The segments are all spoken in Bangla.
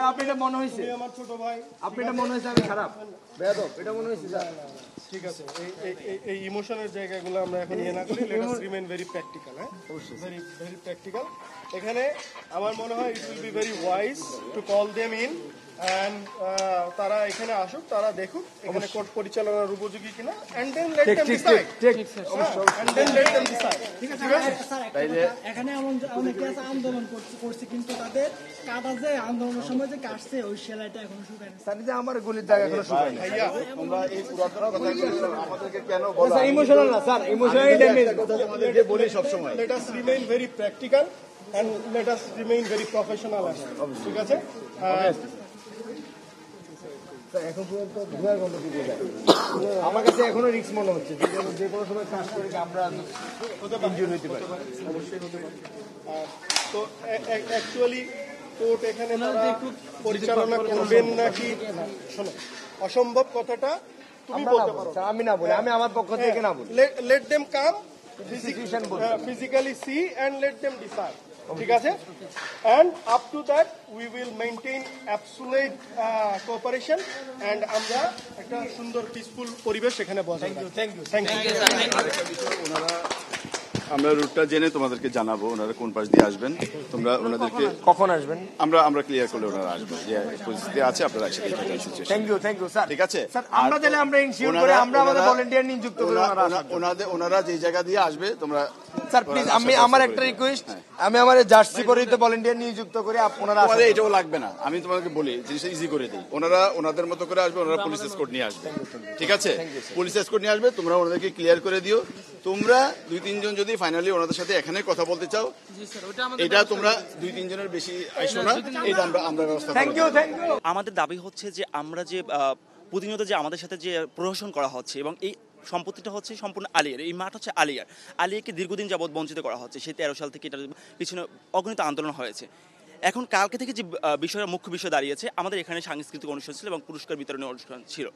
আপনি এটা মনে হইছে আমার ছোট ভাই, আপনি এটা মনে হইছে আমি খারাপ বেয়াদব এটা মনে হইছে স্যার ঠিক আছে। এই ইমোশনের জায়গাগুলো আমরা এখন ইয়ে না করি, let us remain very practical. হ্যাঁ, ভেরি ভেরি প্র্যাকটিক্যাল। এখানে আমার মনে হয় it will be very wise to call them in and তারা এখানে আসুক, তারা দেখুক এখানে কোর্ট পরিচালনার উপযোগী কিনা, and then let them decide. And then let them decide. ঠিক আছে স্যার, এখানে অনেকে আছে আন্দোলন করছে, কিন্তু তাদের কাটা যে আন্দোলনের সময় যে কাটছে ওই সেলাইটা এখনো শুকায় না। স্যার যে আমার গলির দাগ এখনো শুকায় না ভাইয়া, তোমরা এই পুরাতন কথাগুলো আমাদেরকে কেন বলো? স্যার ইমোশনাল না স্যার ইমোশনালি ড্যামেজ তোমাদেরকে বলি সবসময় let us remain very practical and let us remain very professional as well. ঠিক আছে? এখন পর্যন্ত ধোঁয়ার গন্ধ দিয়ে যায় আমার কাছে এখনো রিস্ক মনে হচ্ছে যে কোনো সময় কাজ করে আমরা ইনজুরি হতে পারি অবশ্যই হতে পারে। তো অ্যাকচুয়ালি কোর্ট এখানে তারা পরিচালনা করবেন নাকি, শোনো, অসম্ভব কথাটা তুমি বলতে পারো। আমি না বলি, আমি আমার পক্ষ থেকে না বলি। Let them come physically see and let them decide. ঠিক আছে? And up to that we will maintain absolute cooperation and আমরা একটা সুন্দর পিসফুল পরিবেশ এখানে বজায় রাখব। Thank you. ওনারা আমরা রুটটা জেনে তোমাদেরকে জানাবো ওনারা কোন পাশ দিয়ে আসবেন। তোমরা ওনাদেরকে কখন আসবেন? আমরা ক্লিয়ার করলে ওনারা আসবেন যে পরিস্থিতি আছে আপনারা একসাথে থাকার সিচুয়েশন। Thank you sir. ঠিক আছে স্যার আমরা তাহলে আমরা ইনশিওর করে আমরা আমাদের ভলান্টিয়ার নিযুক্ত করে ওনারা যে জায়গা দিয়ে আসবে তোমরা স্যার প্লিজ আমি আমার একটা রিকোয়েস্ট আমি আমার জার্সি পরিহিত ভলান্টিয়ার নিযুক্ত করে আপনারা তোমাদের এটাও লাগবে না, আমি তোমাকে বলি জিনিসটা ইজি করে দিই। ওনারা ওনাদের মতো করে আসবে, ওনারা পুলিশ এসকর্ট নিয়ে আসবে। ঠিক আছে, পুলিশ এসকর্ট নিয়ে আসবে, তোমরা ওনাদেরকে ক্লিয়ার করে দিও। তোমরা 2-3 জন যদি ফাইনালি ওনাদের সাথে এখানে কথা বলতে চাও, এটা তোমরা 2-3 জনের বেশি আইসো না, এটা আমরা ব্যবস্থা করব। Thank you. আমাদের দাবি হচ্ছে যে আমরা যে প্রতিনিয়ত যে আমাদের সাথে যে প্রহসন করা হচ্ছে এবং এই সম্পত্তিটা হচ্ছে সম্পূর্ণ আলিয়ার, এই মাঠ হচ্ছে আলিয়াকে দীর্ঘদিন যাবৎ বঞ্চিত করা হচ্ছে। সেই 13 সাল থেকে এটার পিছনে অগণিত আন্দোলন হয়েছে। এখন কালকে থেকে যে মুখ্য বিষয় দাঁড়িয়েছে, আমাদের এখানে সাংস্কৃতিক অনুষ্ঠান ছিল এবং পুরস্কার বিতরণী অনুষ্ঠান ছিল।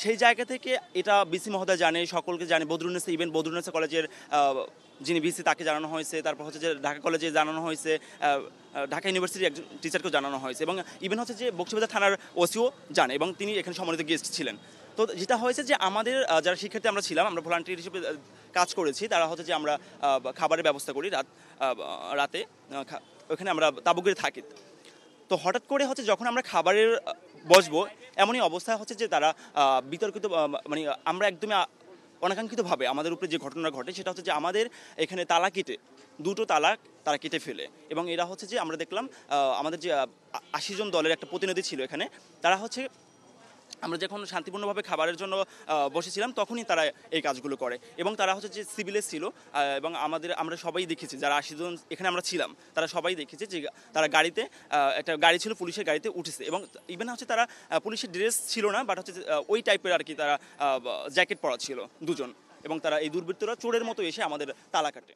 সেই জায়গা থেকে এটা বিসি মহোদয় জানে, সকলকে জানে, বদরুন্নেসা ইভেন বদরুন্নেসা কলেজের যিনি বিসি তাকে জানানো হয়েছে, তারপর হচ্ছে যে ঢাকা কলেজে জানানো হয়েছে, ঢাকা ইউনিভার্সিটির একজন টিচারকেও জানানো হয়েছে এবং ইভেন হচ্ছে যে বকশীবাজার থানার ওসিও জানে এবং তিনি এখানে সম্মানিত গেস্ট ছিলেন। তো যেটা হয়েছে যে আমাদের যারা শিক্ষার্থী আমরা ছিলাম, আমরা ভলান্টিয়ার হিসেবে কাজ করেছি, তারা হচ্ছে যে আমরা খাবারের ব্যবস্থা করি রাতে ওখানে আমরা তাবুকে থাকি। তো হঠাৎ করে হচ্ছে যখন আমরা খাবারের বসবো এমনই অবস্থা হচ্ছে যে তারা বিতর্কিত মানে আমরা একদমই অনাকাঙ্ক্ষিতভাবে আমাদের উপরে যে ঘটনা ঘটে সেটা হচ্ছে যে আমাদের এখানে তালা কেটে 2টো তালাক তারা কেটে ফেলে এবং এরা হচ্ছে যে আমরা দেখলাম আমাদের যে 80 জন দলের একটা প্রতিনিধি ছিল এখানে, তারা হচ্ছে আমরা যখন শান্তিপূর্ণভাবে খাবারের জন্য বসেছিলাম তখনই তারা এই কাজগুলো করে এবং তারা হচ্ছে যে সিভিলে ছিল এবং আমরা সবাই দেখেছি যারা 80 জন এখানে আমরা ছিলাম তারা সবাই দেখেছি যে তারা গাড়িতে একটা গাড়ি ছিল পুলিশের গাড়িতে উঠেছে এবং ইভেন হচ্ছে তারা পুলিশের ড্রেস ছিল না বাট হচ্ছে ওই টাইপের আর কি তারা জ্যাকেট পরা ছিল 2 জন এবং তারা এই দুর্বৃত্তরা চোরের মতো এসে আমাদের তালা কাটে।